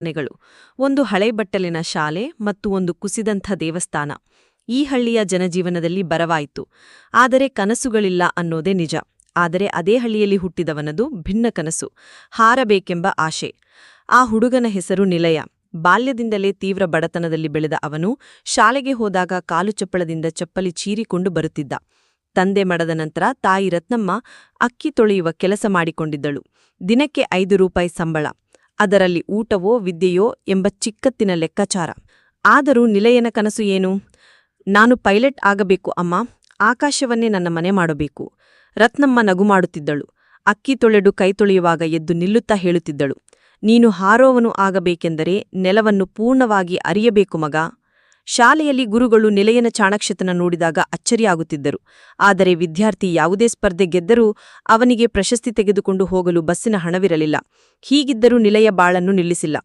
ಮನೆಗಳು, ಒಂದು ಹಳೆ ಬಟ್ಟಲಿನ ಶಾಲೆ ಮತ್ತು ಒಂದು ಕುಸಿದಂಥ ದೇವಸ್ಥಾನ. ಈ ಹಳ್ಳಿಯ ಜನಜೀವನದಲ್ಲಿ ಬರವಾಯಿತು. ಆದರೆ ಕನಸುಗಳಿಲ್ಲ ಅನ್ನೋದೇ ನಿಜ. ಆದರೆ ಅದೇ ಹಳ್ಳಿಯಲ್ಲಿ ಹುಟ್ಟಿದವನದು ಭಿನ್ನ ಕನಸು, ಹಾರಬೇಕೆಂಬ ಆಶೆ. ಆ ಹುಡುಗನ ಹೆಸರು ನಿಲಯ. ಬಾಲ್ಯದಿಂದಲೇ ತೀವ್ರ ಬಡತನದಲ್ಲಿ ಬೆಳೆದ ಅವನು ಶಾಲೆಗೆ ಹೋದಾಗ ಕಾಲು ಚಪ್ಪಳದಿಂದ ಚಪ್ಪಲಿ ಚೀರಿಕೊಂಡು ಬರುತ್ತಿದ್ದ. ತಂದೆ ಮಡದ ನಂತರ ತಾಯಿ ರತ್ನಮ್ಮ ಅಕ್ಕಿ ತೊಳೆಯುವ ಕೆಲಸ ಮಾಡಿಕೊಂಡಿದ್ದಳು. ದಿನಕ್ಕೆ 5 ರೂಪಾಯಿ ಸಂಬಳ, ಅದರಲ್ಲಿ ಊಟವೋ ವಿದ್ಯೆಯೋ ಎಂಬ ಚಿಕ್ಕತ್ತಿನ ಲೆಕ್ಕಾಚಾರ. ಆದರೂ ನಿಲಯನ ಕನಸು ಏನು? ನಾನು ಪೈಲಟ್ ಆಗಬೇಕು ಅಮ್ಮ, ಆಕಾಶವನ್ನೇ ನನ್ನ ಮನೆ ಮಾಡಬೇಕು. ರತ್ನಮ್ಮ ನಗು ಮಾಡುತ್ತಿದ್ದಳು. ಅಕ್ಕಿ ತೊಳೆದು ಕೈ ತೊಳೆಯುವಾಗ ಎದ್ದು ನಿಲ್ಲುತ್ತಾ ಹೇಳುತ್ತಿದ್ದಳು, ನೀನು ಹಾರೋವನು ಆಗಬೇಕೆಂದರೆ ನೆಲವನ್ನು ಪೂರ್ಣವಾಗಿ ಅರಿಯಬೇಕು ಮಗ. ಶಾಲೆಯಲ್ಲಿ ಗುರುಗಳು ನಿಲಯನ ಚಾಣಾಕ್ಷತನ ನೋಡಿದಾಗ ಅಚ್ಚರಿಯಾಗುತ್ತಿದ್ದರು. ಆದರೆ ವಿದ್ಯಾರ್ಥಿ ಯಾವುದೇ ಸ್ಪರ್ಧೆ ಗೆದ್ದರೂ ಅವನಿಗೆ ಪ್ರಶಸ್ತಿ ತೆಗೆದುಕೊಂಡು ಹೋಗಲು ಬಸ್ಸಿನ ಹಣವಿರಲಿಲ್ಲ. ಹೀಗಿದ್ದರೂ ನಿಲಯ ಬಾಳನ್ನು ನಿಲ್ಲಿಸಿಲ್ಲ.